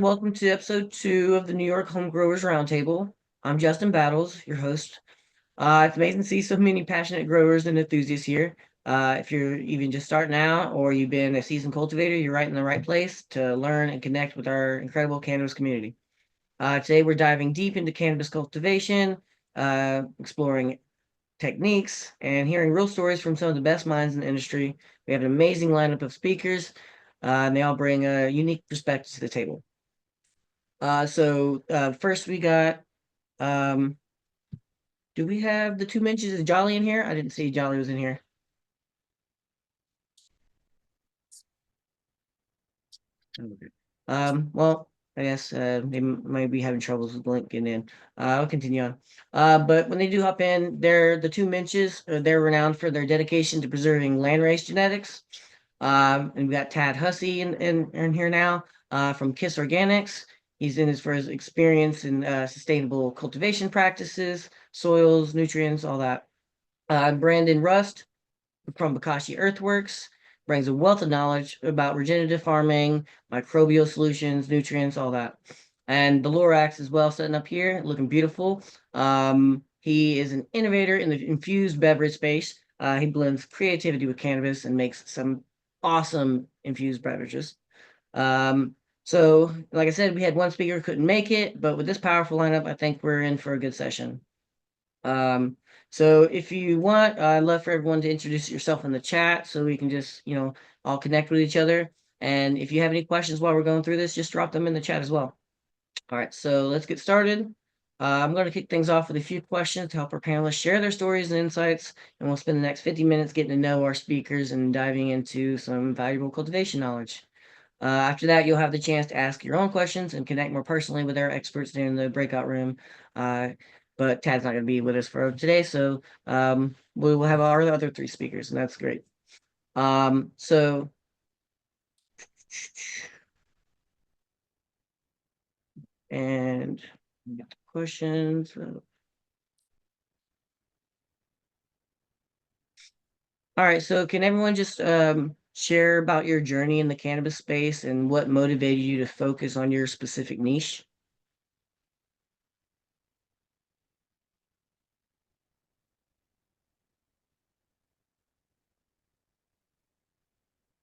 welcome to episode 2 of the New York HomeGrowers Roundtable. I'm Justin Battles, your host. It's amazing to see so many passionate growers and enthusiasts here. If you're even just starting out or you've been a seasoned cultivator, you're right in the right place to learn and connect with our incredible cannabis community. Today, we're diving deep into cannabis cultivation, exploring techniques, and hearing real stories from some of the best minds in the industry. We have an amazing lineup of speakers, and they all bring a unique perspective to the table. First we got, um, do we have the two Mensches? Is Jolly in here? I didn't see Jolly was in here. Well, I guess they might be having troubles with Link getting in. I'll continue on. But when they do hop in, the two Mensches. They're renowned for their dedication to preserving landrace genetics. And we got Tad Hussey in here now from Kiss Organics. He's in this for his experience in sustainable cultivation practices, soils, nutrients, all that. Brandon Rust from Bakashi Earthworks brings a wealth of knowledge about regenerative farming, microbial solutions, nutrients, all that. And the Lorax is well setting up here, looking beautiful. He is an innovator in the infused beverage space. He blends creativity with cannabis and makes some awesome infused beverages. Like I said, we had one speaker who couldn't make it, but with this powerful lineup, I think we're in for a good session. So if you want, I'd love for everyone to introduce yourself in the chat so we can just, all connect with each other. And if you have any questions while we're going through this, just drop them in the chat as well. All right, so let's get started. I'm going to kick things off with a few questions to help our panelists share their stories and insights, and we'll spend the next 50 minutes getting to know our speakers and diving into some valuable cultivation knowledge. After that, you'll have the chance to ask your own questions and connect more personally with our experts in the breakout room. But Tad's not going to be with us for today, so we will have our other three speakers, and that's great. So and get the questions. All right, so can everyone just share about your journey in the cannabis space and what motivated you to focus on your specific niche?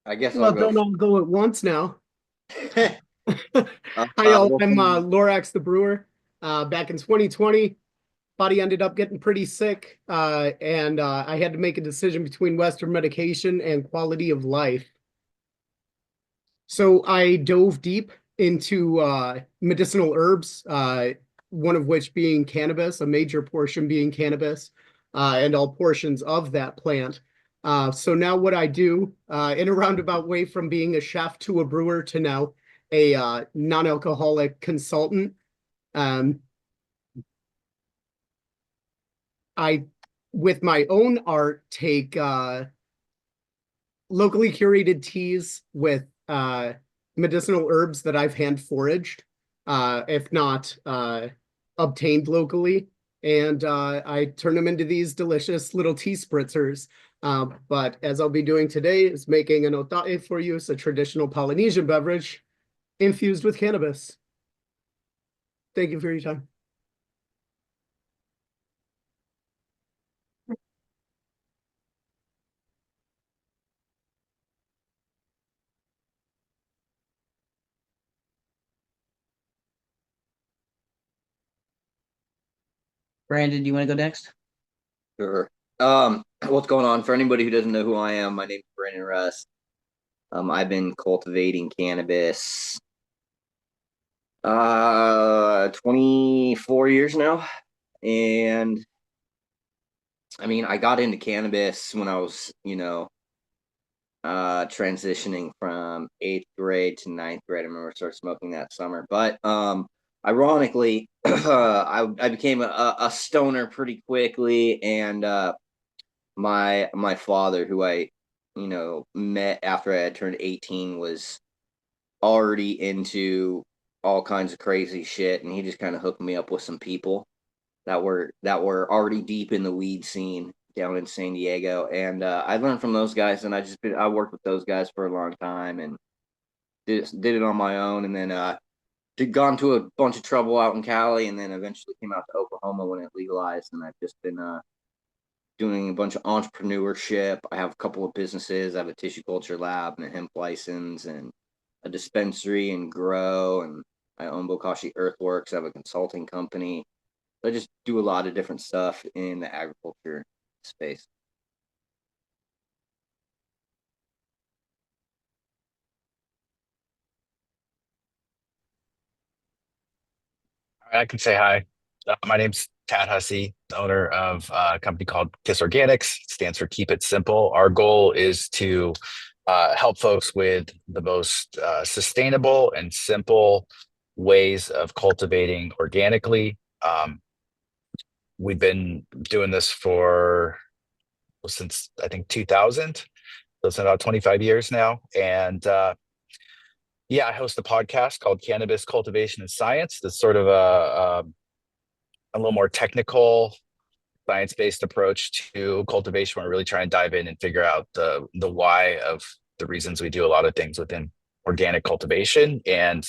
I guess Well, I'll go. don't all go at once now. Hi, all. Well, I'm Lorax DaBrewer. Back in 2020, body ended up getting pretty sick, and I had to make a decision between Western medication and quality of life. So I dove deep into medicinal herbs, one of which being cannabis, a major portion being cannabis, and all portions of that plant. So now what I do, in a roundabout way from being a chef to a brewer to now a non-alcoholic consultant, I, with my own art, take locally curated teas with medicinal herbs that I've hand foraged, if not obtained locally, and I turn them into these delicious little tea spritzers. But as I'll be doing today is making an otae for use, a traditional Polynesian beverage infused with cannabis. Thank you for your time. Brandon, do you want to go next? Sure. What's going on? For anybody who doesn't know who I am, my name is Brandon Rust. I've been cultivating cannabis 24 years now. And I mean, I got into cannabis when I was, transitioning from 8th grade to 9th grade. I remember I started smoking that summer. But ironically, I became a stoner pretty quickly, and my father, who I met after I had turned 18, was already into all kinds of crazy shit, and he just kind of hooked me up with some people that were already deep in the weed scene down in San Diego, and I learned from those guys, and I worked with those guys for a long time, and did it on my own, and then gone to a bunch of trouble out in Cali, and then eventually came out to Oklahoma when it legalized. And I've just been doing a bunch of entrepreneurship. I have a couple of businesses. I have a tissue culture lab and a hemp license and a dispensary and grow. And I own Bokashi Earthworks. I have a consulting company. I just do a lot of different stuff in the agriculture space. I can say hi. My name's Tad Hussey, the owner of a company called KISS Organics. It stands for Keep It Simple. Our goal is to help folks with the most sustainable and simple ways of cultivating organically. We've been doing this since I think 2000. So it's about 25 years now. And yeah, I host a podcast called Cannabis Cultivation and Science. That's sort of a little more technical, science-based approach to cultivation. We're really trying to dive in and figure out the why of the reasons we do a lot of things within organic cultivation. And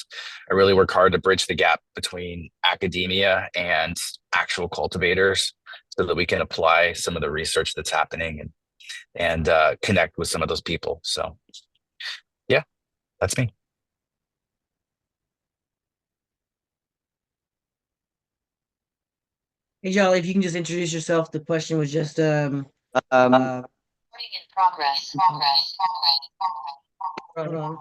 I really work hard to bridge the gap between academia and actual cultivators so that we can apply some of the research that's happening and connect with some of those people. So yeah, that's me. Hey, Jolly, if you can just introduce yourself. The question was just Um, Recording in progress. hold on.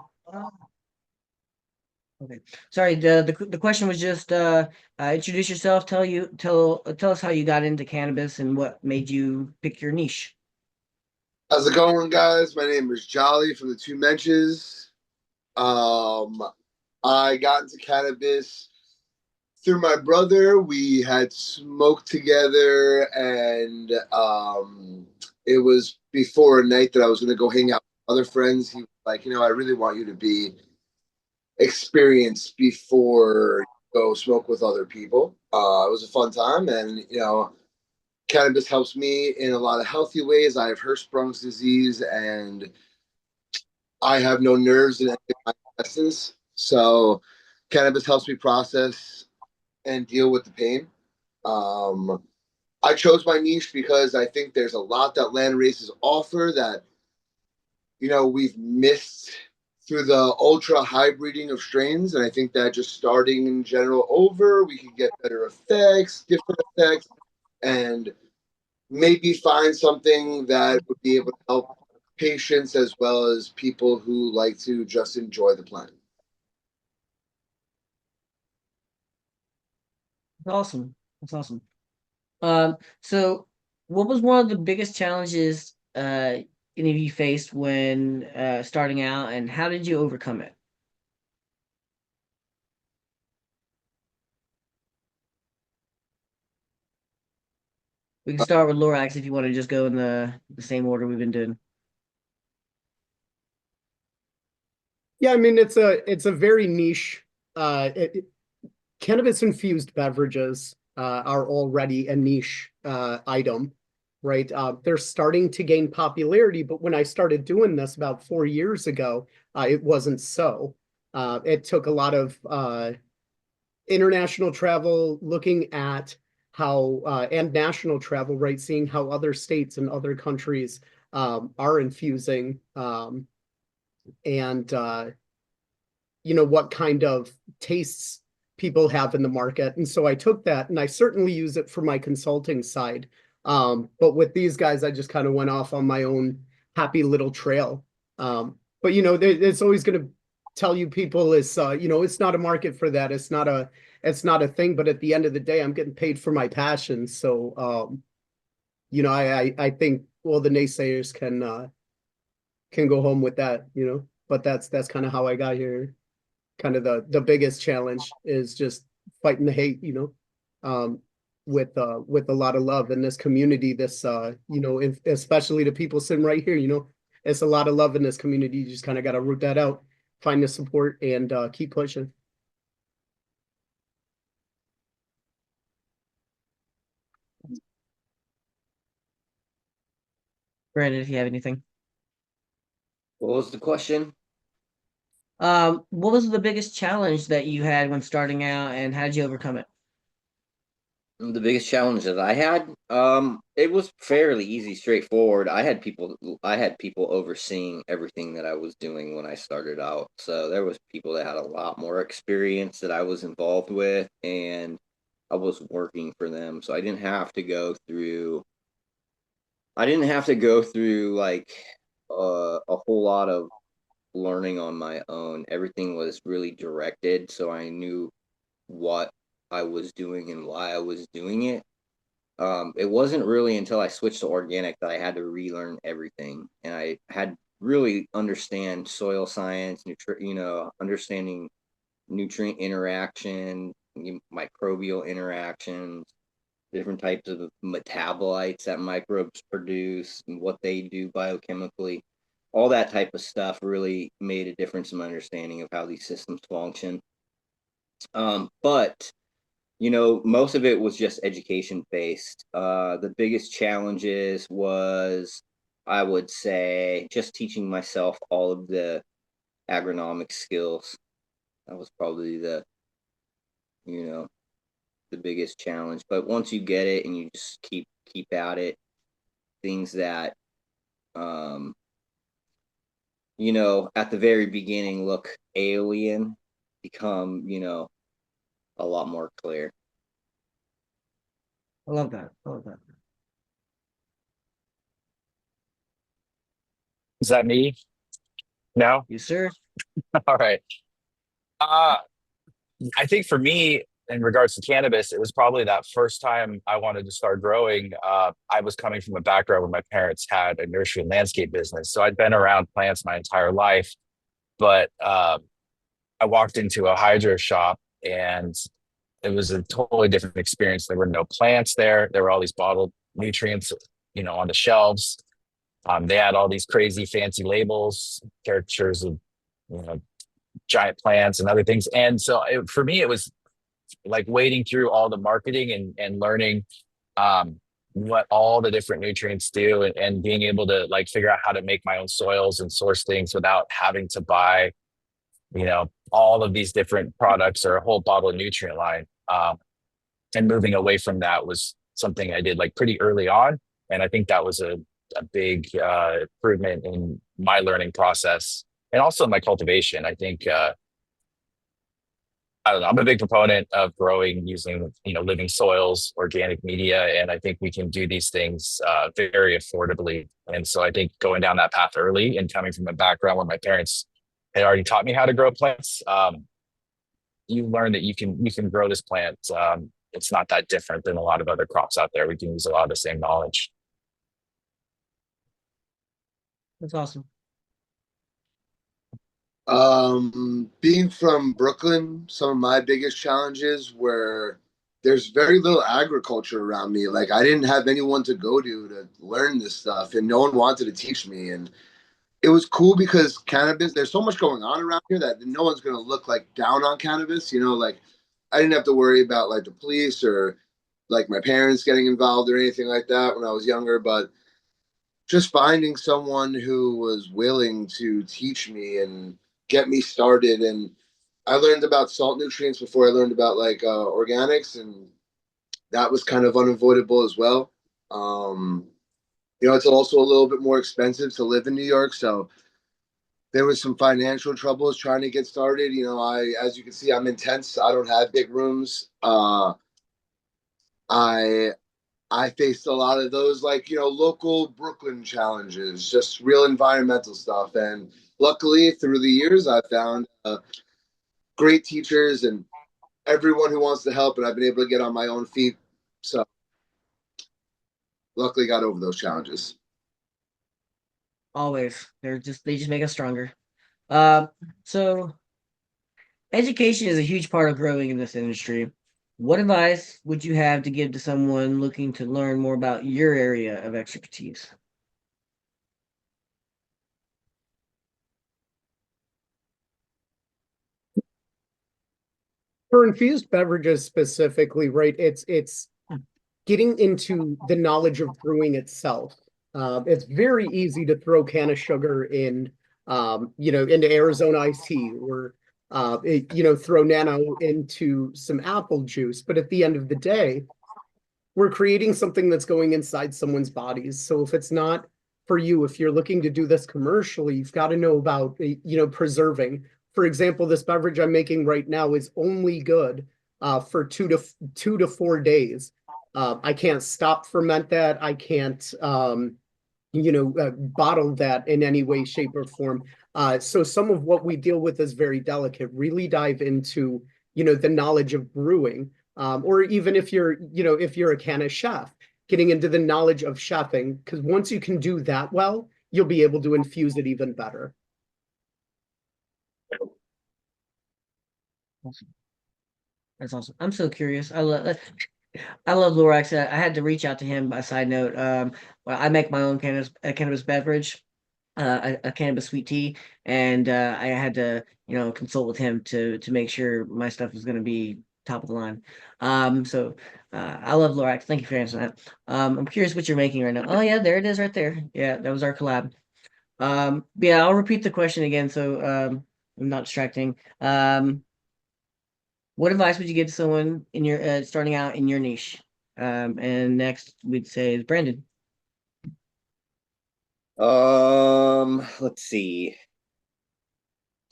Okay. Sorry, the question was just introduce yourself, tell us how you got into cannabis and what made you pick your niche. How's it going, guys? My name is Jolly from the two Mensches. I got into cannabis through my brother. We had smoked together, and it was before a night that I was going to go hang out with other friends. He was like, I really want you to be experienced before you go smoke with other people. It was a fun time, and cannabis helps me in a lot of healthy ways. I have Hirschsprung's disease, and I have no nerves in any of my intestines. So cannabis helps me process and deal with the pain. Um, I chose my niche because I think there's a lot that land races offer that, we've missed through the ultra high breeding of strains. And I think that just starting in general over, we could get better effects, different effects, and maybe find something that would be able to help patients as well as people who like to just enjoy the plant. That's awesome. That's awesome. So what was one of the biggest challenges any of you faced when starting out, and how did you overcome it? We can start with Lorax if you want to just go in the same order we've been doing. Yeah, I mean it's a very niche. Cannabis infused beverages are already a niche item, right? They're starting to gain popularity, but when I started doing this about 4 years ago, it wasn't so. It took a lot of international travel, looking at how and national travel, right? Seeing how other states and other countries are infusing and what kind of tastes people have in the market. And so I took that and I certainly use it for my consulting side. But with these guys, I just kind of went off on my own happy little trail. But it's always going to tell you people is it's not a market for that. It's not a thing. But at the end of the day, I'm getting paid for my passion. So I think the naysayers can go home with that. But that's kind of how I got here. Kind of the biggest challenge is just fighting the hate, with a lot of love in this community. This especially the people sitting right here, it's a lot of love in this community. You just kind of got to root that out, find the support, and keep pushing. Brandon, if you have anything. what was the question? What was the biggest challenge that you had when starting out, and how did you overcome it? The biggest challenge that I had, it was fairly easy, straightforward. I had people overseeing everything that I was doing when I started out. So there was people that had a lot more experience that I was involved with, and I was working for them. So I didn't have to go through like a whole lot of learning on my own. Everything was really directed, so I knew what I was doing and why I was doing it. It wasn't really until I switched to organic that I had to relearn everything, and I had really understand soil science, understanding nutrient interaction, microbial interactions, different types of metabolites that microbes produce, and what they do biochemically. All that type of stuff really made a difference in my understanding of how these systems function. But most of it was just education based. The biggest challenges was, I would say, just teaching myself all of the agronomic skills. That was probably you know, the biggest challenge. But once you get it and you just keep at it, things that um, at the very beginning look alien become, a lot more clear. I love that. I love that. Is that me? No? You, sir? All right. Uh, I think for me, in regards to cannabis, it was probably that first time I wanted to start growing. I was coming from a background where my parents had a nursery and landscape business. So I'd been around plants my entire life, but I walked into a hydro shop and it was a totally different experience. There were no plants there. There were all these bottled nutrients, on the shelves. They had all these crazy fancy labels, caricatures of, you know, giant plants and other things. And so for me, it was like wading through all the marketing and learning what all the different nutrients do, and being able to like figure out how to make my own soils and source things without having to buy, all of these different products or a whole bottle of nutrient line. And moving away from that was something I did like pretty early on. And I think that was a big improvement in my learning process and also my cultivation. I think, I don't know, I'm a big proponent of growing using, living soils, organic media, and I think we can do these things very affordably. And so I think going down that path early and coming from a background where my parents had already taught me how to grow plants, you learn that you can grow this plant. It's not that different than a lot of other crops out there. We can use a lot of the same knowledge. That's awesome. Being from Brooklyn, some of my biggest challenges were there's very little agriculture around me. Like I didn't have anyone to go to learn this stuff, and no one wanted to teach me. And it was cool because cannabis, there's so much going on around here that no one's gonna look like down on cannabis. Like I didn't have to worry about like the police or like my parents getting involved or anything like that when I was younger. But just finding someone who was willing to teach me and get me started. And I learned about salt nutrients before I learned about like organics, and that was kind of unavoidable as well. Um, it's also a little bit more expensive to live in New York, so there was some financial troubles trying to get started. As you can see, I'm intense. I don't have big rooms. I I faced a lot of those, like, local Brooklyn challenges, just real environmental stuff. And luckily, through the years, I found great teachers and everyone who wants to help, and I've been able to get on my own feet. So, luckily, got over those challenges. Always. They just make us stronger. Uh, so education is a huge part of growing in this industry. What advice would you have to give to someone looking to learn more about your area of expertise? For infused beverages specifically, right? It's getting into the knowledge of brewing itself. It's very easy to throw a can of sugar in into Arizona iced tea, or throw nano into some apple juice. But at the end of the day, we're creating something that's going inside someone's bodies. So if it's not for you, if you're looking to do this commercially, you've got to know about, preserving. For example, this beverage I'm making right now is only good for 2 to 4 days. I can't stop ferment that. I can't, bottle that in any way, shape, or form. So some of what we deal with is very delicate. Really dive into, the knowledge of brewing, or even if you're a can of chef, getting into the knowledge of chefing, because once you can do that well, you'll be able to infuse it even better. Awesome. That's awesome. I'm so curious. I love Lorax. I had to reach out to him by side note. Well, I make my own cannabis beverage, a cannabis sweet tea, and I had to, consult with him to make sure my stuff was going to be top of the line. So I love Lorax. Thank you for answering that. I'm curious what you're making right now. Oh yeah, there it is right there. Yeah, that was our collab. Yeah, I'll repeat the question again so I'm not distracting. What advice would you give to someone in your starting out in your niche? And next we'd say is Brandon. Let's see.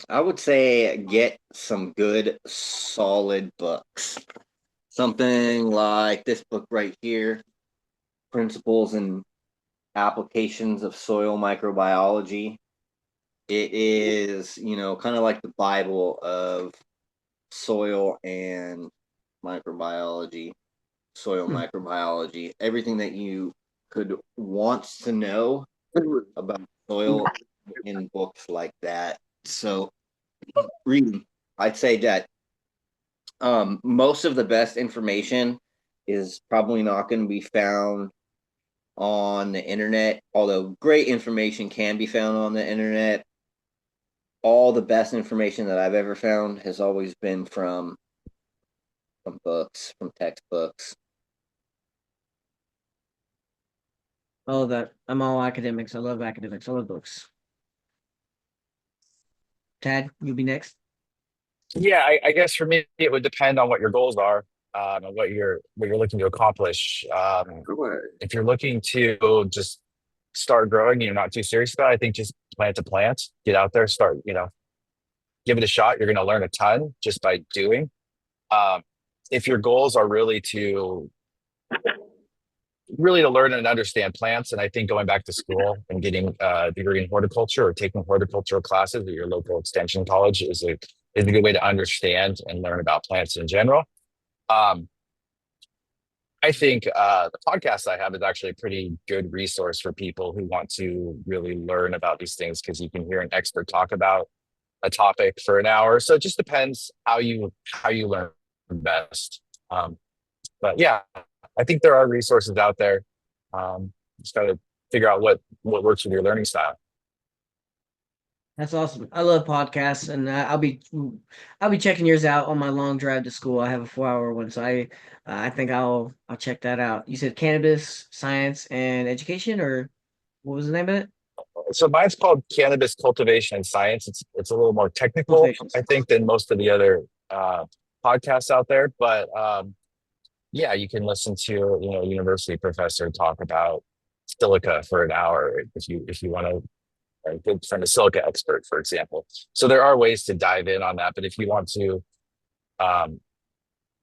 I would say get some good, solid books. Something like this book right here, Principles and Applications of Soil Microbiology. It is, kind of like the Bible of soil and microbiology, soil microbiology, everything that you could want to know about soil in books like that. So reading, I'd say that most of the best information is probably not going to be found on the internet, although great information can be found on the internet. All the best information that I've ever found has always been from books, from textbooks. All of that. I'm all academics. I love academics. I love books. Tad, you'll be next. Yeah, I guess for me it would depend on what your goals are, and what you're looking to accomplish. If you're looking to just start growing and you're not too serious about it, I think just plant a plant, get out there, start, give it a shot. You're going to learn a ton just by doing. Um, if your goals are really to learn and understand plants, and I think going back to school and getting a degree in horticulture or taking horticultural classes at your local extension college is a good way to understand and learn about plants in general. Um, I think the podcast I have is actually a pretty good resource for people who want to really learn about these things, because you can hear an expert talk about a topic for an hour. So it just depends how you learn best. But yeah, I think there are resources out there. Just got to figure out what works with your learning style. That's awesome. I love podcasts, and I'll be checking yours out on my long drive to school. I have a 4-hour one, so I think I'll check that out. You said cannabis, science, and education, or what was the name of it? So mine's called Cannabis Cultivation and Science. It's a little more technical, Cultivations. I think, than most of the other podcasts out there. But yeah, you can listen to a university professor talk about silica for an hour if you want to get from a silica expert, for example. So there are ways to dive in on that. But if you want to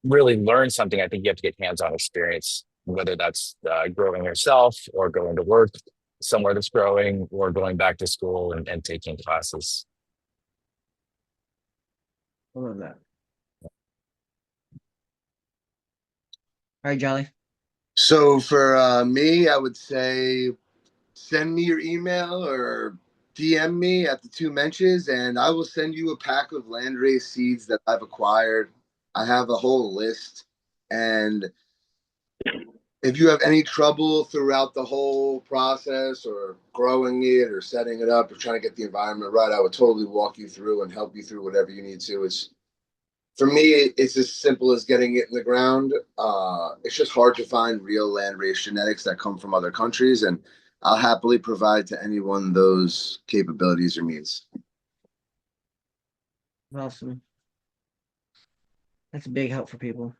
really learn something, I think you have to get hands-on experience, whether that's growing yourself or going to work somewhere that's growing or going back to school and taking classes. I love that. All right, Jolly. So for me, I would say send me your email or DM me at the two Mensches, and I will send you a pack of landrace seeds that I've acquired. I have a whole list, and if you have any trouble throughout the whole process or growing it or setting it up or trying to get the environment right, I would totally walk you through and help you through whatever you need to. For me, it's as simple as getting it in the ground. It's just hard to find real landrace genetics that come from other countries, and I'll happily provide to anyone those capabilities or needs. Awesome. That's a big help for people.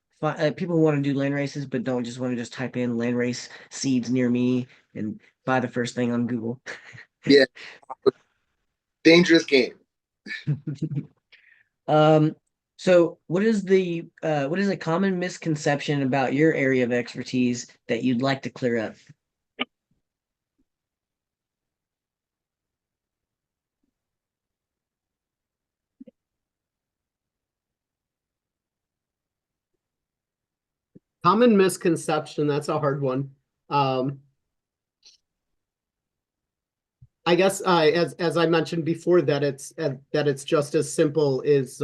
People who want to do land races, but don't just want to just type in land race seeds near me and buy the first thing on Google. Yeah. Dangerous game. Um, so what is a common misconception about your area of expertise that you'd like to clear up? Common misconception, that's a hard one. I guess as I mentioned before, that it's just as simple as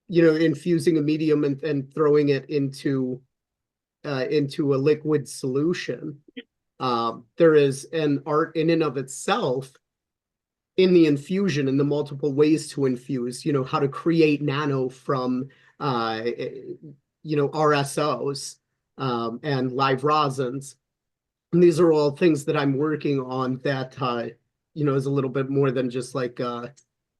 infusing a medium and throwing it into a liquid solution. There is an art in and of itself in the infusion and the multiple ways to infuse, how to create nano from RSOs and live rosins. And these are all things that I'm working on that is a little bit more than just like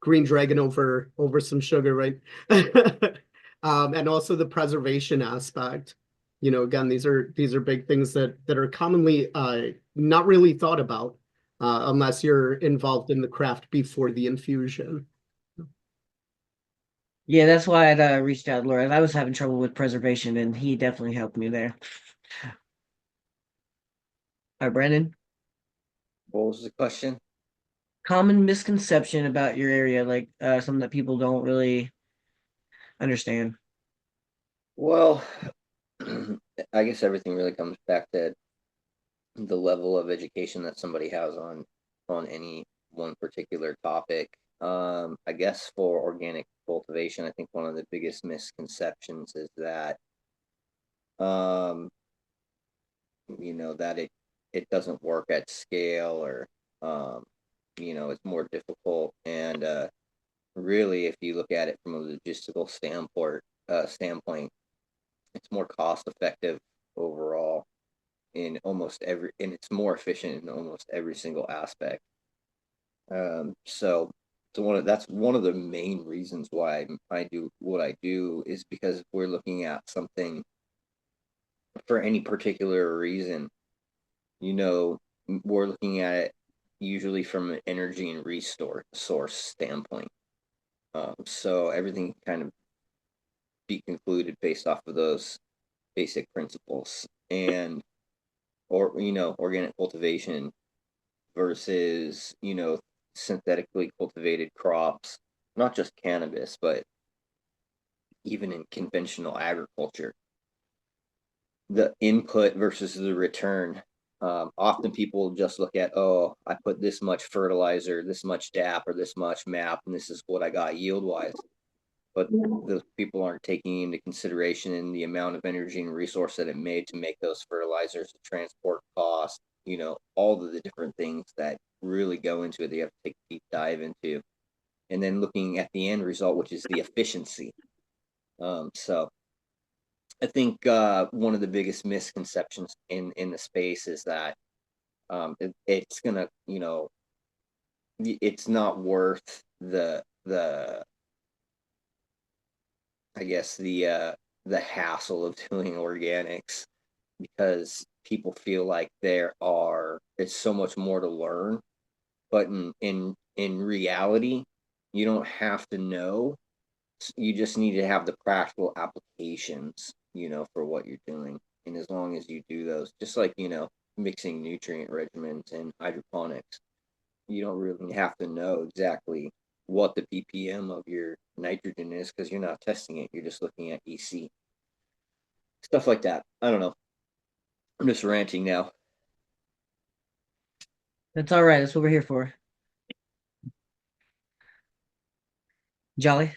green dragon over some sugar, right? And also the preservation aspect. Again, these are big things that are commonly not really thought about unless you're involved in the craft before the infusion. Yeah, that's why I reached out to Laura. I was having trouble with preservation, and he definitely helped me there. All right, Brandon. What was the question? Common misconception about your area, like something that people don't really understand. Well, I guess everything really comes back to the level of education that somebody has on any one particular topic. I guess for organic cultivation, I think one of the biggest misconceptions is that that it doesn't work at scale, or it's more difficult. And really, if you look at it from a logistical standpoint, it's more cost effective overall and it's more efficient in almost every single aspect. So that's one of the main reasons why I do what I do, is because if we're looking at something for any particular reason, we're looking at it usually from an energy and resource source standpoint. So everything kind of be concluded based off of those basic principles. And organic cultivation versus synthetically cultivated crops, not just cannabis, but even in conventional agriculture, the input versus the return. Often people just look at, oh, I put this much fertilizer, this much DAP, or this much MAP, and this is what I got yield wise. But those people aren't taking into consideration the amount of energy and resource that it made to make those fertilizers, the transport cost, all of the different things that really go into it. They have to take a deep dive into, and then looking at the end result, which is the efficiency. So I think one of the biggest misconceptions in the space is that it's gonna, it's not worth the I guess the hassle of doing organics, because people feel like it's so much more to learn. But in reality, you don't have to know. You just need to have the practical applications, for what you're doing. And as long as you do those, just like, mixing nutrient regimens and hydroponics, you don't really have to know exactly what the ppm of your nitrogen is, because you're not testing it. You're just looking at EC. Stuff like that. I don't know. I'm just ranting now. That's all right. That's what we're here for. Jolly.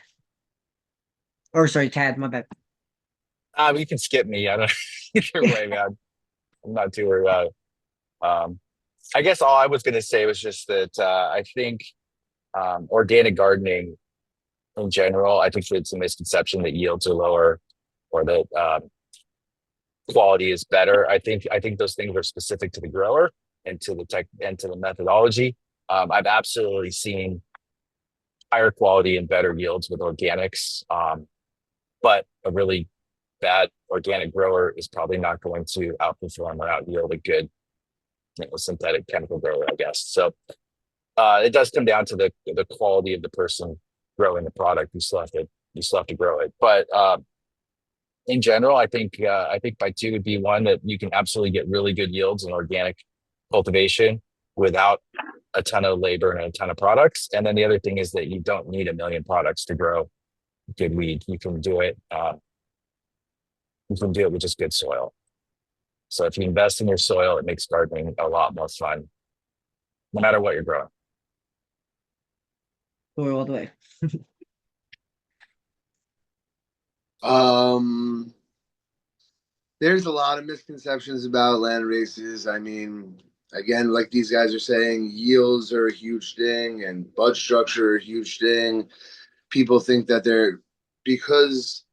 Or sorry, Tad, my bad. You can skip me. I don't either way, man. I'm not too worried about it. I guess all I was going to say was just that I think organic gardening in general, I think it's a misconception that yields are lower, or that quality is better. I think those things are specific to the grower and to the tech and to the methodology. I've absolutely seen higher quality and better yields with organics. But a really bad organic grower is probably not going to outperform or out yield a good, synthetic chemical grower, I guess. So it does come down to the quality of the person growing the product. You still have to grow it. But in general, I think by two would be one that you can absolutely get really good yields in organic cultivation without a ton of labor and a ton of products. And then the other thing is that you don't need a million products to grow good weed. You can do it. You can do it with just good soil. So if you invest in your soil, it makes gardening a lot more fun, no matter what you're growing. Or all the way. There's a lot of misconceptions about land races. I mean, again, like these guys are saying, yields are a huge thing and bud structure are a huge thing. People think that because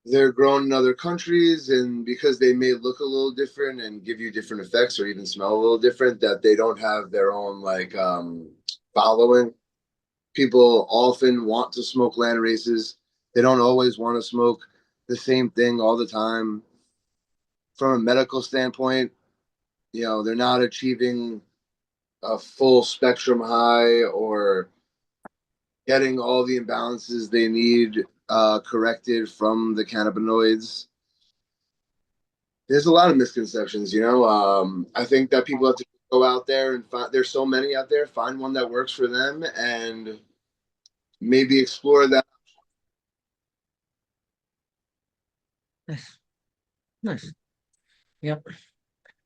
they're grown in other countries and because they may look a little different and give you different effects or even smell a little different, that they don't have their own following. People often want to smoke land races. They don't always want to smoke the same thing all the time. From a medical standpoint, they're not achieving a full spectrum high or getting all the imbalances they need corrected from the cannabinoids. There's a lot of misconceptions, I think that people have to go out there and there's so many out there, find one that works for them and maybe explore that. Nice. Yep.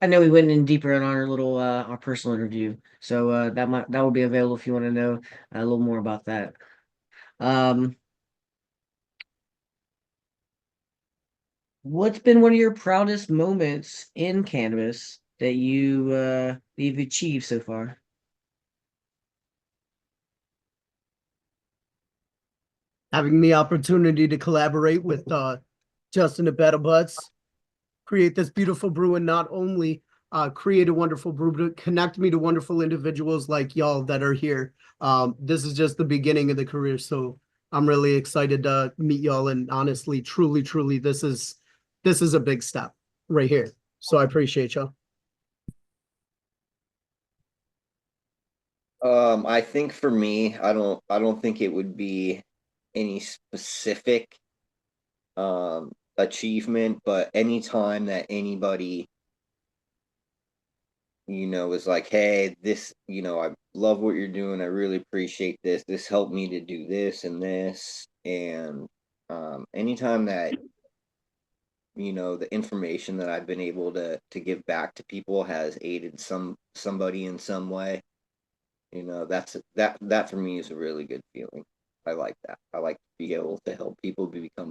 I know we went in deeper on our little our personal interview, so that will be available if you want to know a little more about that. What's been one of your proudest moments in cannabis that you've achieved so far? Having the opportunity to collaborate with Justin at Battle Butts, create this beautiful brew, and not only create a wonderful brew, but connect me to wonderful individuals like y'all that are here. This is just the beginning of the career, so I'm really excited to meet y'all. And honestly, truly, this is a big step right here. So I appreciate y'all. I think for me, I don't think it would be any specific achievement, but anytime that anybody is like, hey, this, I love what you're doing, I really appreciate this helped me to do this and this, and anytime that the information that I've been able to give back to people has aided somebody in some way, that for me is a really good feeling. I like that. I like to be able to help people become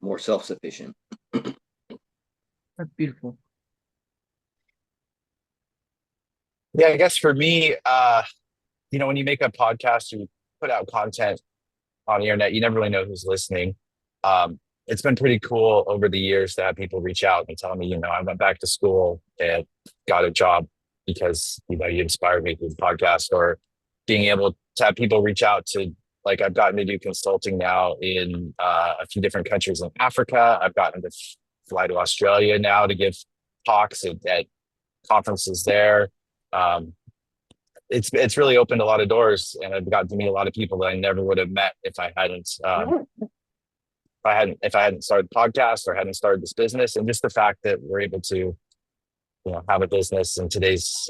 more self-sufficient. That's beautiful. Yeah, I guess for me, when you make a podcast, you put out content on the internet, you never really know who's listening. It's been pretty cool over the years to have people reach out and tell me, I went back to school and got a job because, you inspired me through the podcast, or being able to have people reach out to, like, I've gotten to do consulting now in a few different countries in Africa. I've gotten to fly to Australia now to give talks at conferences there. It's really opened a lot of doors, and I've gotten to meet a lot of people that I never would have met if I hadn't started the podcast or hadn't started this business. And just the fact that we're able to have a business in today's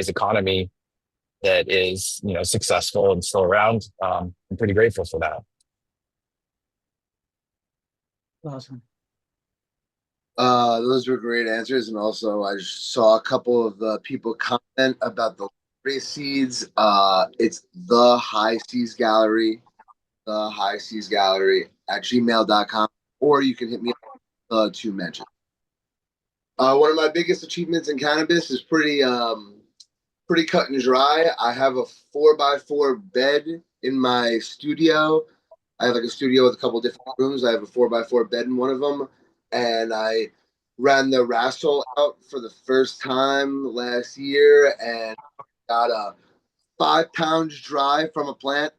economy that is successful and still around, I'm pretty grateful for that. Awesome. Those were great answers, and also I just saw a couple of people comment about the race seeds. It's the High Seas Gallery at gmail.com, or you can hit me up to mention. One of my biggest achievements in cannabis is pretty cut and dry. I have a 4x4 bed in my studio. I have like a studio with a couple different rooms. I have a 4x4 bed in one of them. and I ran the wrestle out for the first time last year and got a 5 pounds dry from a plant.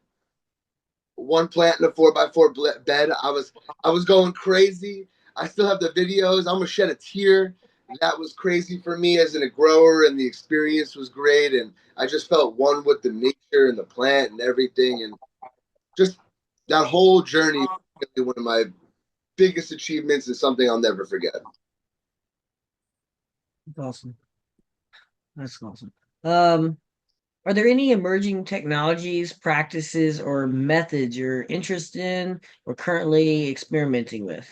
One plant in a 4x4 bed. I was going crazy. I still have the videos. I'm gonna shed a tear. That was crazy for me as a grower, and the experience was great. And I just felt one with the nature and the plant and everything, and just that whole journey was really one of my biggest achievements and something I'll never forget. That's awesome. That's awesome. Are there any emerging technologies, practices, or methods you're interested in or currently experimenting with?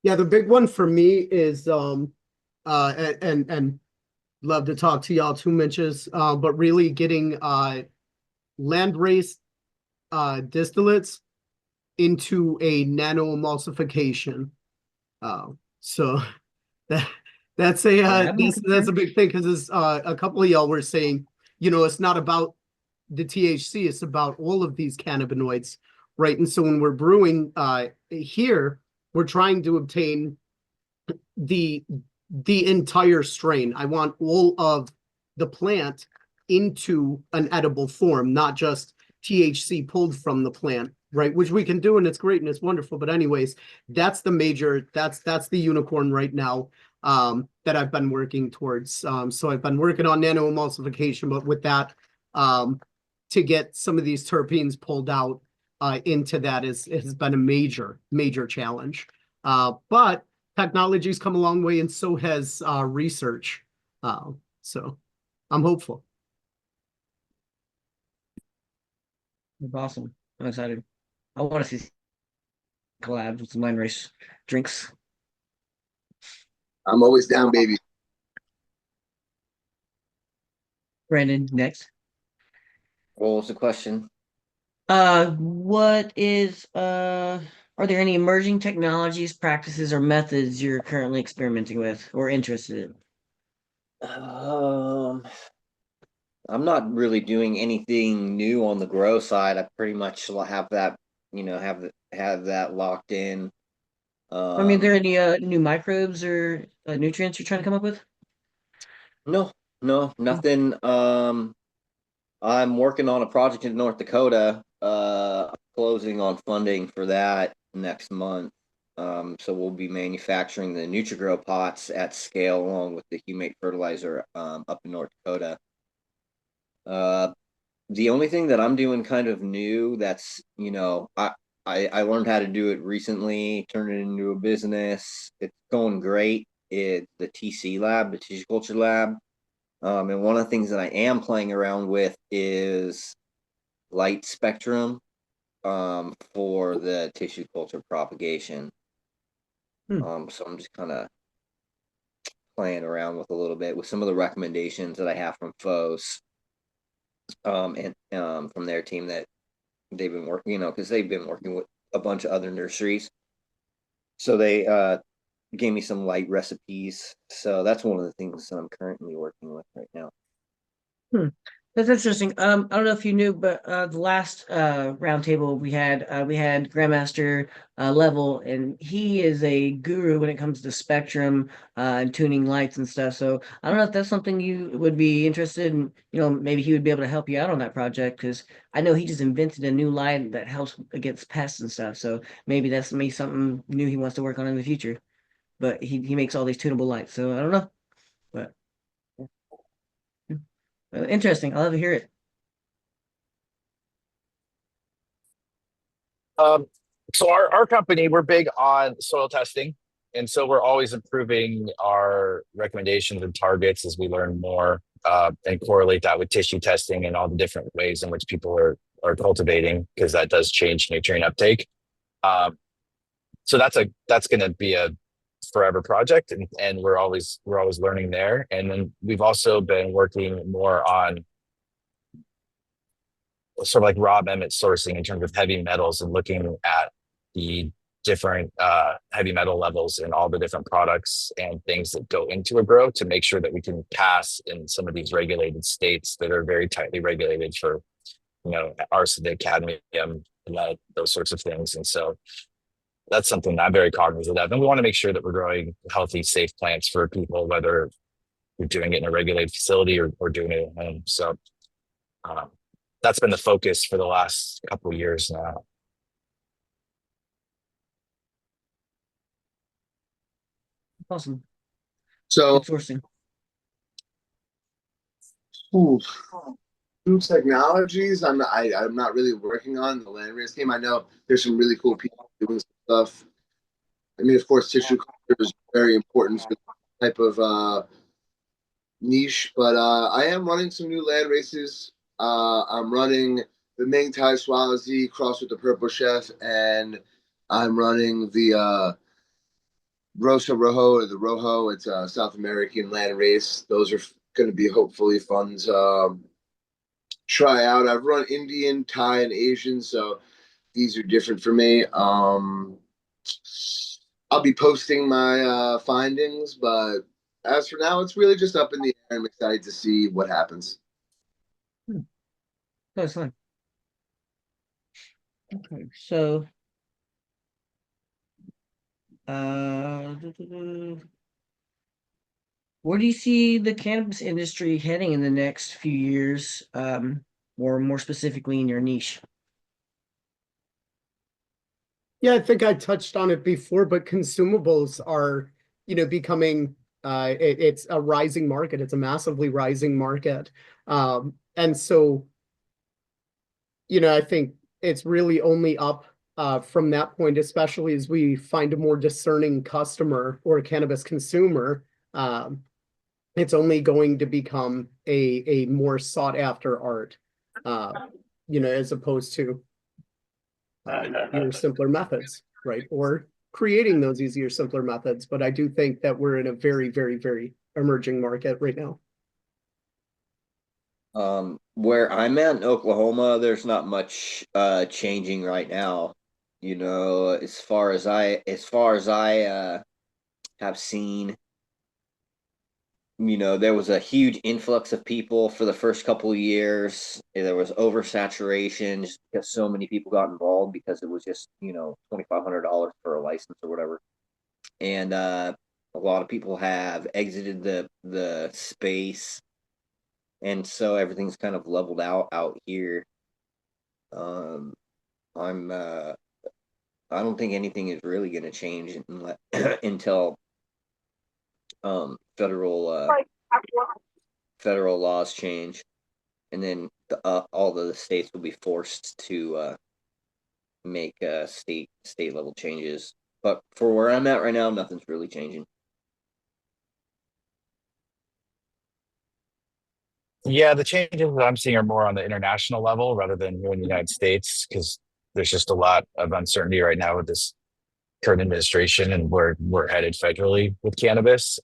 Yeah, the big one for me is and love to talk to y'all too, Mensches, but really getting land raised distillates into a nano emulsification. So that that's a that's a big thing, because as a couple of y'all were saying, it's not about the THC, it's about all of these cannabinoids, right? And so when we're brewing here, we're trying to obtain the entire strain. I want all of the plant into an edible form, not just THC pulled from the plant, right? Which we can do, and it's great and it's wonderful. But anyways, that's the unicorn right now that I've been working towards. So I've been working on nano emulsification, but with that, to get some of these terpenes pulled out into that has been a major challenge. But technology's come a long way, and so has research. So I'm hopeful. That's awesome. I'm excited. I want to see collabs with some line race drinks. I'm always down, baby. Brandon, next. What was the question? What is are there any emerging technologies, practices, or methods you're currently experimenting with or interested in? I'm not really doing anything new on the grow side. I pretty much have that, have that locked in. I mean, are there any new microbes or nutrients you're trying to come up with? No, nothing. I'm working on a project in North Dakota. Closing on funding for that next month. So we'll be manufacturing the NutriGrow pots at scale along with the humate fertilizer up in North Dakota. The only thing that I'm doing kind of new that's, I learned how to do it recently, turn it into a business. It's going great. It's the TC lab, the tissue culture lab. And one of the things that I am playing around with is light spectrum for the tissue culture propagation. So I'm just kind of playing around with a little bit with some of the recommendations that I have from FOS and from their team that they've been working, because they've been working with a bunch of other nurseries. So they gave me some light recipes. So that's one of the things that I'm currently working with right now. That's interesting. I don't know if you knew, but the last roundtable we had Grandmaster Level, and he is a guru when it comes to spectrum and tuning lights and stuff. So I don't know if that's something you would be interested in. Maybe he would be able to help you out on that project, because I know he just invented a new light that helps against pests and stuff. So maybe that's something new he wants to work on in the future. But he makes all these tunable lights, so I don't know. But interesting. I'll have to hear it. So our company, we're big on soil testing. And so we're always improving our recommendations and targets as we learn more and correlate that with tissue testing and all the different ways in which people are cultivating, because that does change nutrient uptake. So that's going to be a forever project, and we're always learning there. And then we've also been working more on sort of like raw amendment sourcing in terms of heavy metals, and looking at the different heavy metal levels in all the different products and things that go into a grow, to make sure that we can pass in some of these regulated states that are very tightly regulated for arsenic, cadmium, lead, those sorts of things. And so that's something that I'm very cognizant of. And we want to make sure that we're growing healthy, safe plants for people, whether you're doing it in a regulated facility or doing it at home. So that's been the focus for the last couple of years now. Awesome. So, Good sourcing. ooh, new technologies. I'm not really working on the landrace game. I know there's some really cool people doing stuff. I mean, of course, tissue culture is very important for the type of niche, but I am running some new land races. I'm running the Ming Tai Swazi cross with the Purple Chef, and I'm running the Rosa Rojo or the Rojo. It's a South American land race. Those are going to be hopefully fun to try out. I've run Indian, Thai, and Asian, so these are different for me. I'll be posting my findings, but as for now, it's really just up in the air. I'm excited to see what happens. That's fine. Okay, so where do you see the cannabis industry heading in the next few years, or more specifically in your niche? Yeah, I think I touched on it before, but consumables are, becoming it's a rising market. It's a massively rising market. And so, I think it's really only up from that point, especially as we find a more discerning customer or a cannabis consumer. It's only going to become a more sought after art, as opposed to your simpler methods, right? Or creating those easier, simpler methods. But I do think that we're in a very, very, very emerging market right now. Where I'm at in Oklahoma, there's not much changing right now. As far as I have seen, there was a huge influx of people for the first couple of years. There was oversaturation just because so many people got involved because it was just, $2,500 for a license or whatever. And a lot of people have exited the space. And so everything's kind of leveled out here. I don't think anything is really going to change until federal laws change, and then all the states will be forced to make state level changes. But for where I'm at right now, nothing's really changing. Yeah, the changes that I'm seeing are more on the international level rather than here in the United States, because there's just a lot of uncertainty right now with this current administration and where we're headed federally with cannabis.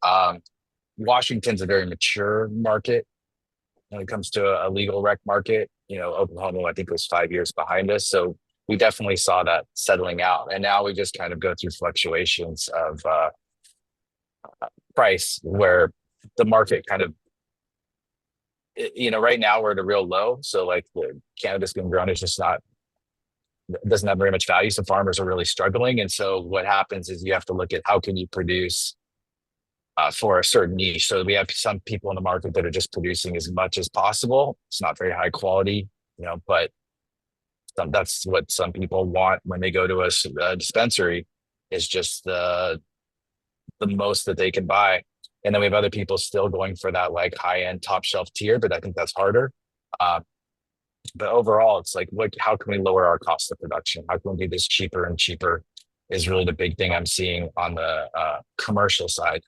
Washington's a very mature market when it comes to a legal rec market. Oklahoma, I think, was 5 years behind us. So we definitely saw that settling out. And now we just kind of go through fluctuations of price where the market kind of, right now we're at a real low. So like the cannabis being grown is just doesn't have very much value. So farmers are really struggling. And so what happens is you have to look at how can you produce for a certain niche. So we have some people in the market that are just producing as much as possible. It's not very high quality, but that's what some people want when they go to a dispensary, is just the most that they can buy. And then we have other people still going for that like high end top shelf tier, but I think that's harder. But overall, it's like, how can we lower our cost of production? How can we do this cheaper and cheaper is really the big thing I'm seeing on the commercial side.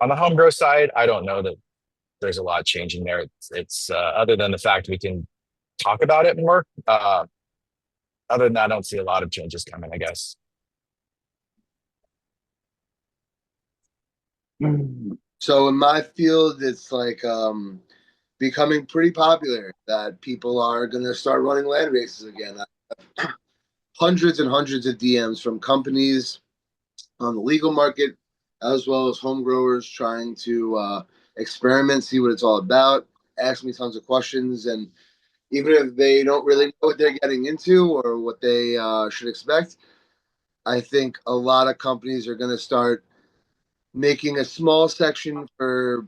On the home grow side, I don't know that there's a lot changing there. It's other than the fact we can talk about it more. Other than that, I don't see a lot of changes coming, I guess. So in my field, it's like becoming pretty popular that people are going to start running land races again. Hundreds and hundreds of DMs from companies on the legal market, as well as home growers trying to experiment, see what it's all about, ask me tons of questions. And, even if they don't really know what they're getting into or what they should expect. I think a lot of companies are going to start making a small section for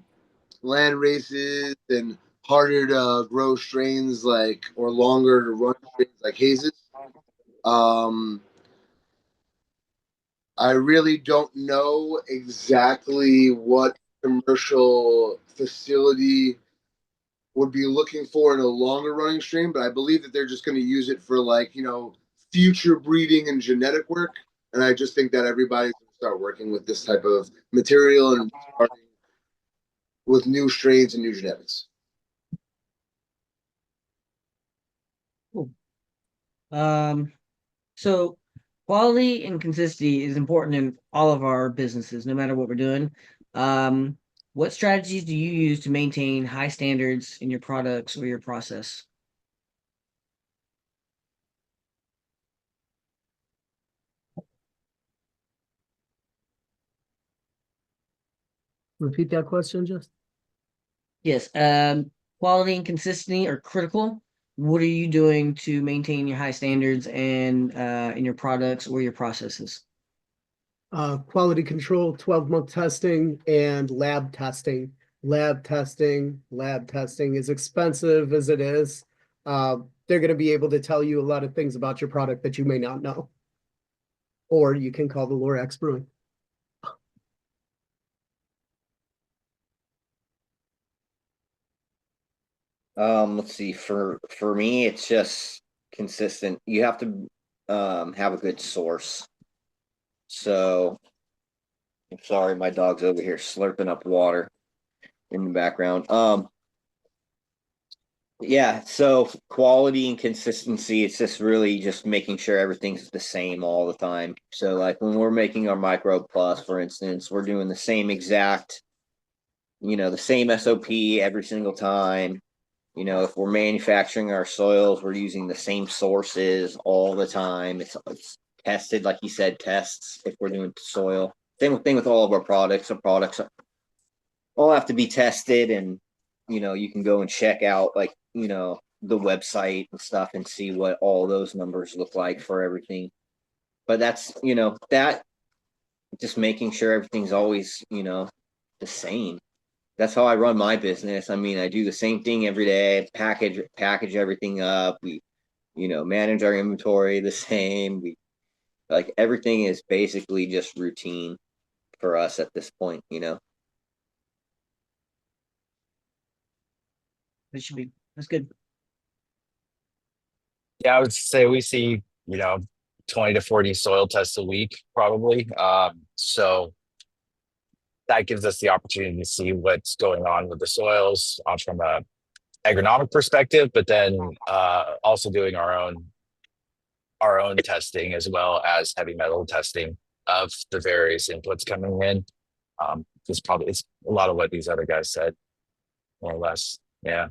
land races and harder to grow strains like or longer to run strains like hazes. Um, I really don't know exactly what commercial facility would be looking for in a longer running strain, but I believe that they're just going to use it for like, future breeding and genetic work. And I just think that everybody's going to start working with this type of material and starting with new strains and new genetics. Cool. So quality and consistency is important in all of our businesses, no matter what we're doing. Um, what strategies do you use to maintain high standards in your products or your process? Repeat that question, just. Yes, quality and consistency are critical. What are you doing to maintain your high standards and in your products or your processes? Quality control, 12-month testing, and lab testing. Lab testing, as expensive as it is, they're going to be able to tell you a lot of things about your product that you may not know. Or you can call the Lorax Brewing. Let's see. For me, it's just consistent. You have to have a good source. So I'm sorry, my dog's over here slurping up water in the background. Yeah, so quality and consistency, it's just really just making sure everything's the same all the time. So like when we're making our micro plus, for instance, we're doing the same exact, the same SOP every single time. If we're manufacturing our soils, we're using the same sources all the time. It's tested, like you said, tests if we're doing soil. Same thing with all of our products. Our products all have to be tested, and you can go and check out like the website and stuff and see what all those numbers look like for everything. But that's that just making sure everything's always the same. That's how I run my business. I mean, I do the same thing every day. Package everything up. We manage our inventory the same. We like everything is basically just routine for us at this point. That should be that's good. Yeah, I would say we see, 20 to 40 soil tests a week, probably. So that gives us the opportunity to see what's going on with the soils from a agronomic perspective, but then also doing our own testing as well as heavy metal testing of the various inputs coming in. It's a lot of what these other guys said, more or less. Yeah,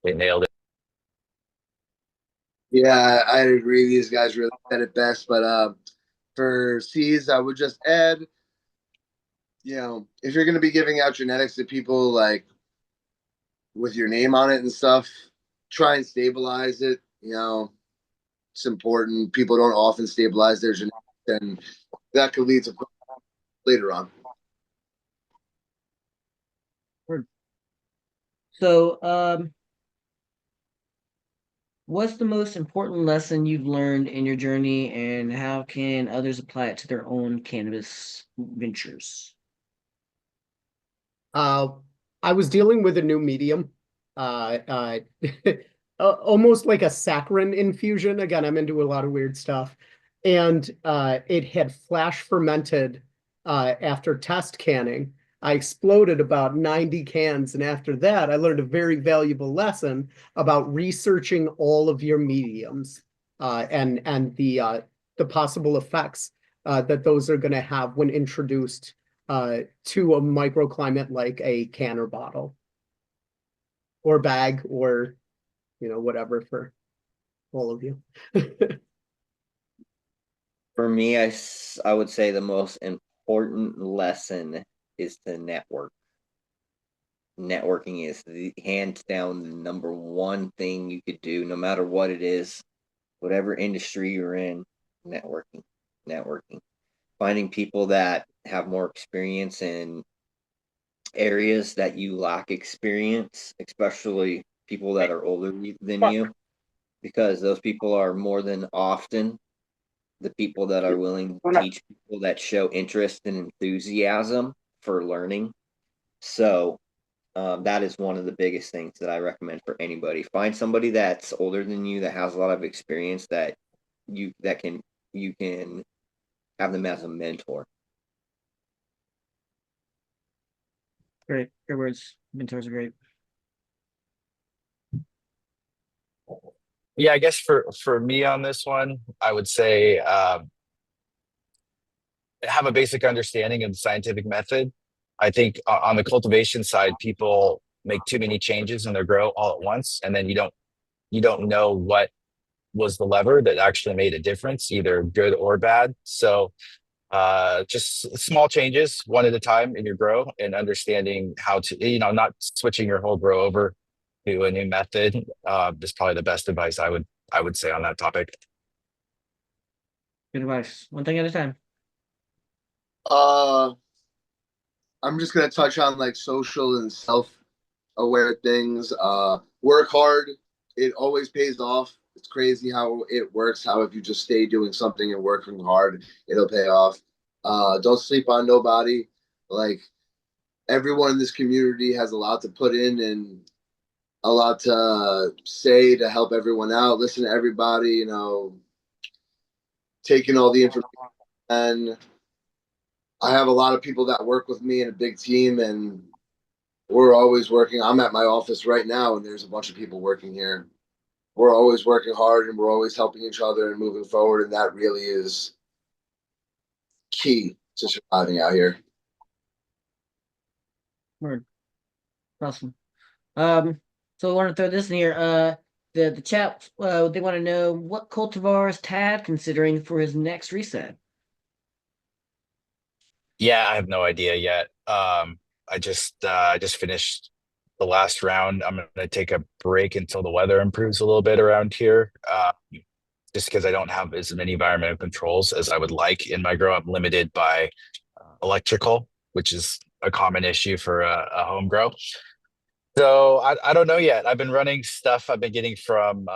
they nailed it. Yeah, I agree. These guys really said it best. But for C's, I would just add, if you're going to be giving out genetics to people like with your name on it and stuff, try and stabilize it. It's important. People don't often stabilize their genetics, and that could lead to problems later on. So, what's the most important lesson you've learned in your journey, and how can others apply it to their own cannabis ventures? I was dealing with a new medium, almost like a saccharin infusion. Again, I'm into a lot of weird stuff, and it had flash fermented after test canning. I exploded about 90 cans, and after that, I learned a very valuable lesson about researching all of your mediums and the possible effects that those are going to have when introduced to a microclimate like a can or bottle or bag or whatever for all of you. For me, I would say the most important lesson is to network. networking is the hands down the number one thing you could do, no matter what it is, whatever industry you're in. Networking, finding people that have more experience in areas that you lack experience, especially people that are older than you, because those people are more than often the people that are willing to teach people that show interest and enthusiasm for learning. So that is one of the biggest things that I recommend for anybody. Find somebody that's older than you that has a lot of experience that you can have them as a mentor. Great words. Mentors are great. Yeah, I guess for me on this one, I would say have a basic understanding of the scientific method. I think on the cultivation side, people make too many changes in their grow all at once, and then you don't know what was the lever that actually made a difference, either good or bad. So just small changes one at a time in your grow, and understanding how to, not switching your whole grow over to a new method is probably the best advice I would say on that topic. Good advice. One thing at a time. I'm just gonna touch on like social and self-aware things. Work hard. It always pays off. It's crazy how it works. How if you just stay doing something and working hard, it'll pay off. Don't sleep on nobody. Like everyone in this community has a lot to put in and a lot to say to help everyone out. Listen to everybody. Taking all the information. And I have a lot of people that work with me in a big team, and we're always working. I'm at my office right now, and there's a bunch of people working here. We're always working hard, and we're always helping each other and moving forward. And that really is key to surviving out here. Word. Awesome. So I want to throw this in here. The chat, they want to know what cultivars Tad considering for his next reset. Yeah, I have no idea yet. I just finished the last round. I'm gonna take a break until the weather improves a little bit around here. Just because I don't have as many environmental controls as I would like in my grow. I'm limited by electrical, which is a common issue for a home grow. So I don't know yet. I've been running stuff I've been getting from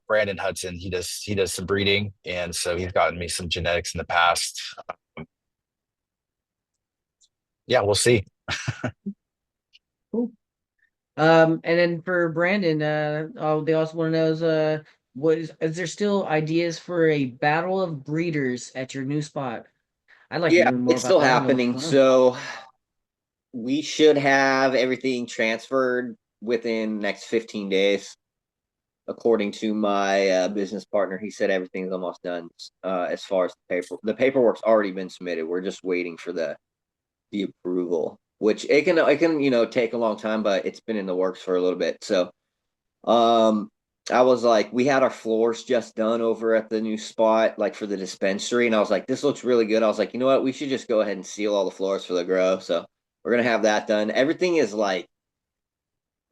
Brandon Hudson. He does some breeding, and so he's gotten me some genetics in the past. Yeah, we'll see. Cool. And then for Brandon, they also want to know is there still ideas for a battle of breeders at your new spot? I'd like to Yeah, learn more it's about still that. I don't know what's happening. going on. So we should have everything transferred within next 15 days. According to my business partner, he said everything's almost done as far as the paperwork's already been submitted. We're just waiting for the approval, which it can take a long time, but it's been in the works for a little bit. So I was like, we had our floors just done over at the new spot, like for the dispensary, and I was like, this looks really good. I was like, you know what, we should just go ahead and seal all the floors for the grow. So we're gonna have that done. Everything is like,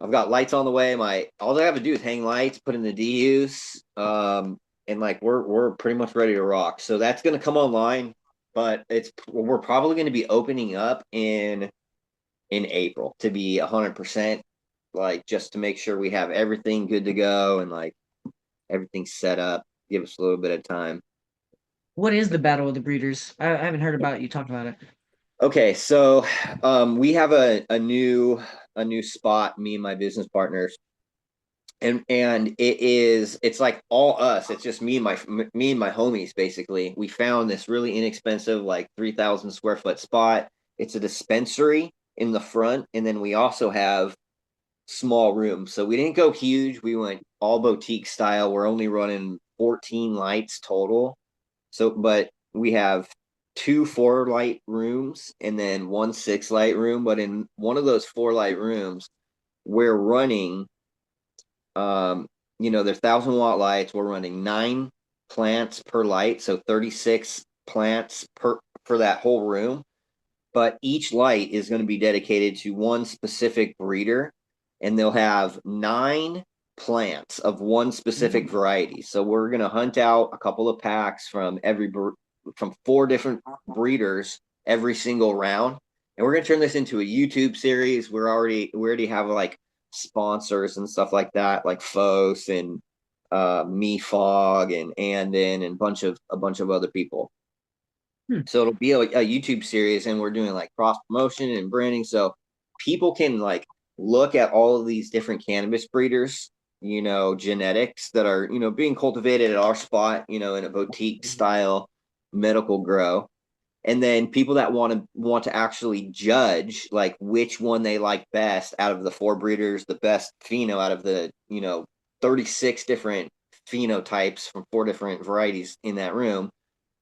I've got lights on the way. All I have to do is hang lights, put in the DUs, and like we're pretty much ready to rock. So that's gonna come online, but we're probably gonna be opening up in April to be 100%, like just to make sure we have everything good to go and like everything set up. Give us a little bit of time. What is the battle of the breeders? I haven't heard about it. You talked about it. Okay, so we have a new spot, me and my business partners, and it's like all us. It's just me and my homies. Basically, we found this really inexpensive, like 3,000 square foot spot. It's a dispensary in the front, and then we also have small rooms. So we didn't go huge. We went all boutique style. We're only running 14 lights total. So, but we have 2 4-light rooms and then 1 6-light room. But in one of those 4-light rooms, we're running, they're 1,000-watt lights. We're running 9 plants per light, so 36 plants for that whole room. but each light is going to be dedicated to one specific breeder, and they'll have 9 plants of one specific variety. So we're going to hunt out a couple of packs from from 4 different breeders every single round, and we're going to turn this into a YouTube series. We already have like sponsors and stuff like that, like Fos and Me Fog and Andon and a bunch of other people. So it'll be a YouTube series, and we're doing like cross promotion and branding, so people can like look at all of these different cannabis breeders, genetics that are being cultivated at our spot, in a boutique style medical grow, and then people that want to actually judge like which one they like best out of the 4 breeders, the best pheno out of the 36 different phenotypes from 4 different varieties in that room.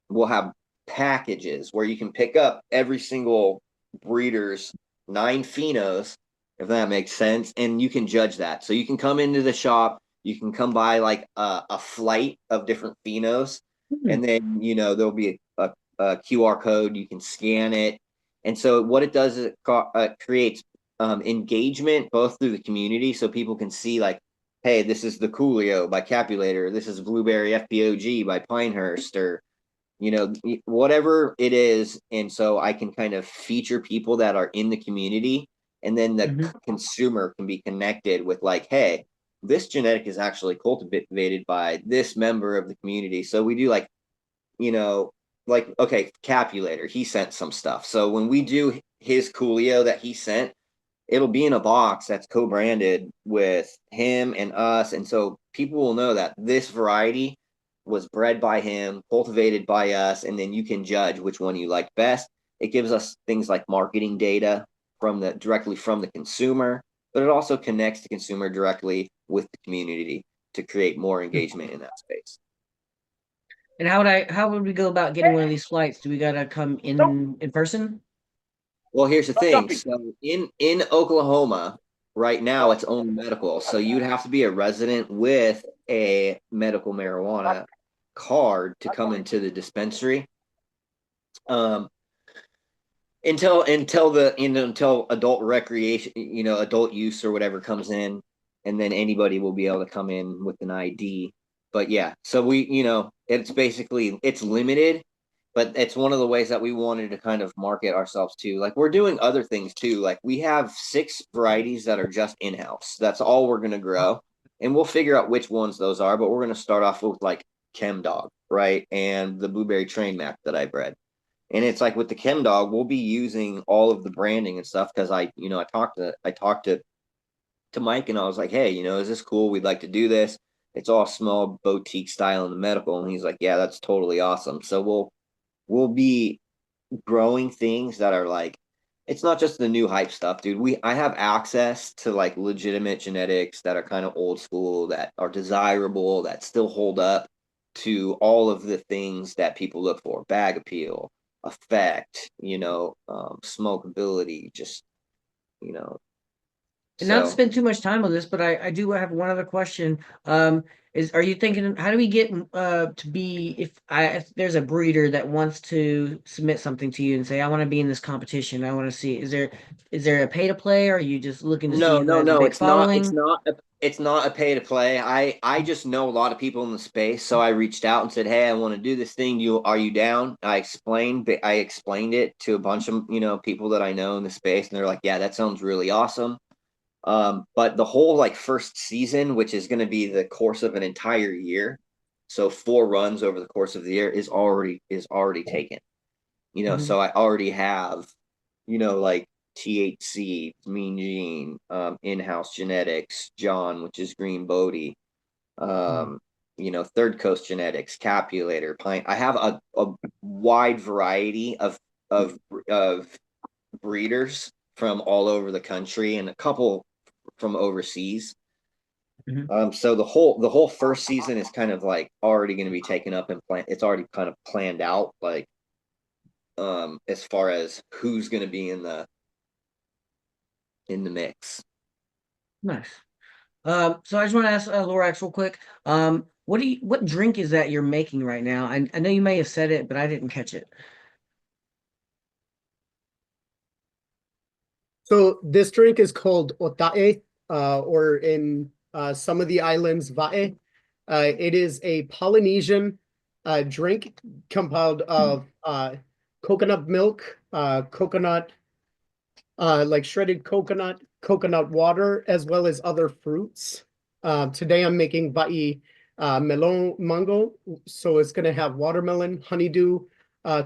We'll have packages where you can pick up every single breeder's 9 phenos, if that makes sense, and you can judge that. So you can come into the shop, you can come buy like a flight of different phenos, and then there'll be a QR code, you can scan it, and so what it does is it creates engagement both through the community, so people can see like, hey, this is the Coolio by Capulator, this is Blueberry FPOG by Pinehurst, or whatever it is. And so I can kind of feature people that are in the community, and then the consumer can be connected with like, hey, this genetic is actually cultivated by this member of the community. So we do like, like, okay, Capulator, he sent some stuff. So when we do his Coolio that he sent, it'll be in a box that's co-branded with him and us. And so people will know that this variety was bred by him, cultivated by us, and then you can judge which one you like best. It gives us things like marketing data directly from the consumer, but it also connects the consumer directly with the community to create more engagement in that space. And how would we go about getting one of these flights? Do we gotta come in person? Well, here's the thing. So in Oklahoma right now, it's only medical. So you'd have to be a resident with a medical marijuana card to come into the dispensary. Until adult recreation, adult use or whatever comes in, and then anybody will be able to come in with an ID. But yeah, so it's limited, but it's one of the ways that we wanted to kind of market ourselves too. Like we're doing other things too. Like we have 6 varieties that are just in-house. That's all we're going to grow, and we'll figure out which ones those are, but we're going to start off with like Chem Dog, right? And the Blueberry Train Mac that I bred. And it's like with the Chem Dog, we'll be using all of the branding and stuff because I talked to Mike, and I was like, hey, is this cool? We'd like to do this. It's all small boutique style in the medical. And he's like, yeah, that's totally awesome. So we'll be growing things that are like, it's not just the new hype stuff, dude. I have access to like legitimate genetics that are kind of old school, that are desirable, that still hold up to all of the things that people look for: bag appeal, effect, smokability, just, And not to so. spend too much time on this, but I do have one other question. Are you thinking, how do we get to be, if there's a breeder that wants to submit something to you and say, I want to be in this competition, I want to see, is there a pay to play, or are you just looking to see who has a big following? It's not a pay to play. I just know a lot of people in the space, so I reached out and said, hey, I want to do this thing. Are you down? I explained it to a bunch of people that I know in the space, and they're like, yeah, that sounds really awesome. But the whole like first season, which is going to be the course of an entire year, so 4 runs over the course of the year, is already taken. So I already have, like THC, Mean Gene, in-house genetics, John, which is Green Bodie, Third Coast Genetics, Capulator, Pine. I have a wide variety of breeders from all over the country and a couple from overseas. So the whole first season is kind of like already going to be taken up and it's already kind of planned out, like as far as who's going to be in the mix. Nice. So I just want to ask Lorax real quick. What drink is that you're making right now? I know you may have said it, but I didn't catch it. So this drink is called otae, or in some of the islands, vae. It is a Polynesian drink compiled of coconut milk, coconut, like shredded coconut, coconut water, as well as other fruits. Today I'm making va'i melon mango, so it's going to have watermelon, honeydew,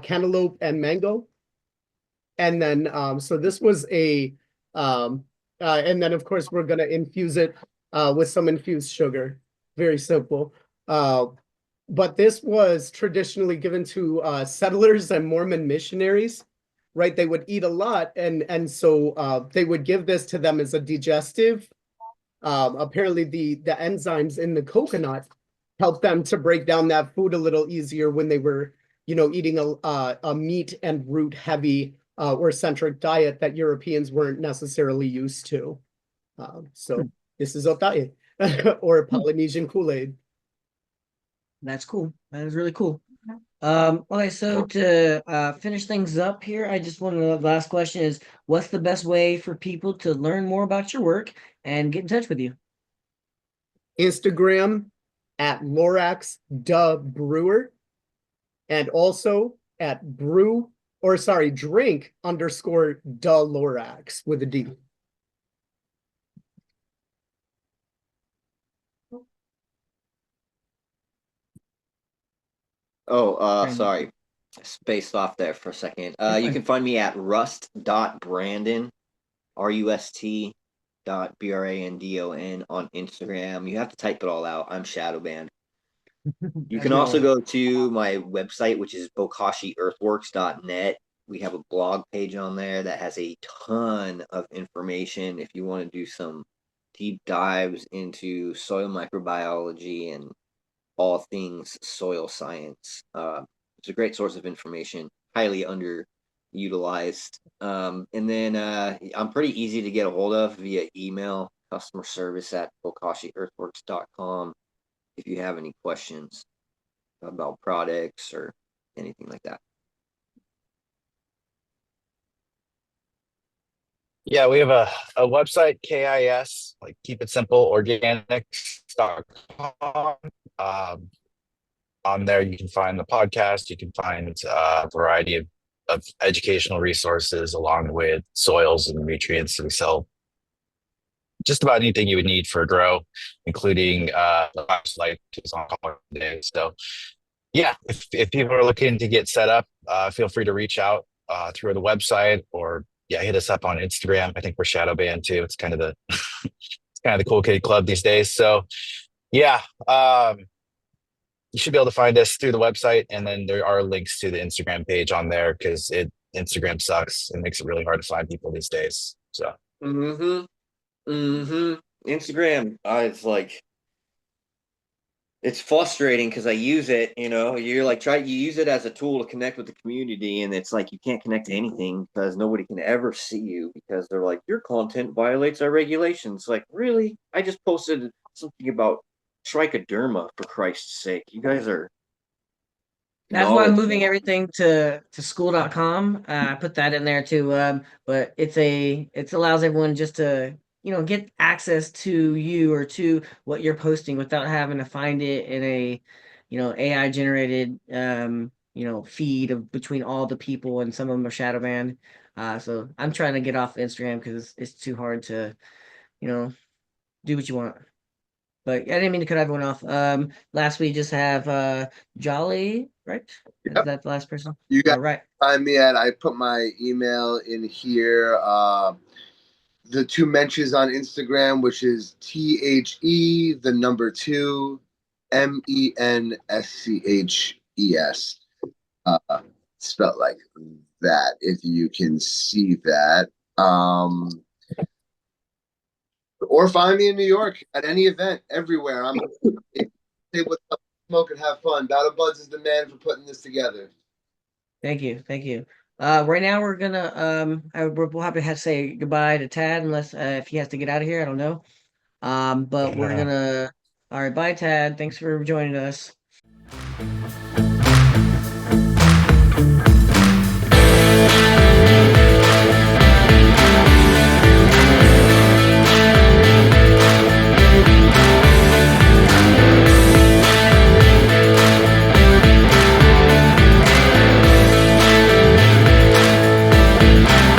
cantaloupe, and mango. And then, so this was and then of course we're going to infuse it with some infused sugar. Very simple. But this was traditionally given to settlers and Mormon missionaries, right? They would eat a lot, and so they would give this to them as a digestive. Apparently, the enzymes in the coconut helped them to break down that food a little easier when they were, eating a meat and root heavy or centric diet that Europeans weren't necessarily used to. So this is otae or Polynesian Kool-Aid. That's cool. That is really cool. Okay, so to finish things up here, I just want to, the last question is, what's the best way for people to learn more about your work and get in touch with you? Instagram at Lorax DaBrewer, and also at drink _ Lorax with a D. Sorry. Spaced off there for a second. You can find me at rust.brandon, rust.brandon on Instagram. You have to type it all out. I'm shadow banned. You can also go to my website, which is bokashiearthworks.net. We have a blog page on there that has a ton of information if you want to do some deep dives into soil microbiology and all things soil science. It's a great source of information, highly underutilized. And then I'm pretty easy to get a hold of via email, customer service at bokashiearthworks.com if you have any questions about products or anything like that. Yeah, we have a website, KIS, like keep it simple, organics.com. On there, you can find the podcast. You can find a variety of educational resources along with soils and nutrients. We sell just about anything you would need for a grow, including like on call today. So yeah, if people are looking to get set up, feel free to reach out through the website or hit us up on Instagram. I think we're shadow banned too. It's kind of the cool kid club these days. So yeah, you should be able to find us through the website, and then there are links to the Instagram page on there because Instagram sucks and makes it really hard to find people these days. So Instagram, it's frustrating because I use it, you're like, you use it as a tool to connect with the community, and it's like you can't connect to anything because nobody can ever see you because they're like, your content violates our regulations. Like, really? I just posted something about trichoderma, for Christ's sake. You guys are. That's why I'm moving everything to school.com. I put that in there too. But it allows everyone just to, get access to you or to what you're posting without having to find it in a, AI generated, feed of between all the people, and some of them are shadow banned. So I'm trying to get off Instagram because it's too hard to, do what you want. But I didn't mean to cut everyone off. Last we just have Jolly, right? Yep. Is that the last person? You got right. Find me I put my email in here. The two Mensches on Instagram, which is THE2 MENSCHES. Spelled like that, if you can see that. Or find me in New York at any event, everywhere. I'm say what's up, smoke and have fun. Battle Buds is the man for putting this together. Thank you. Right now we're gonna we'll have to say goodbye to Tad unless if he has to get out of here. I don't know. But we're gonna. All right, bye, Tad. Thanks for joining us. Bye.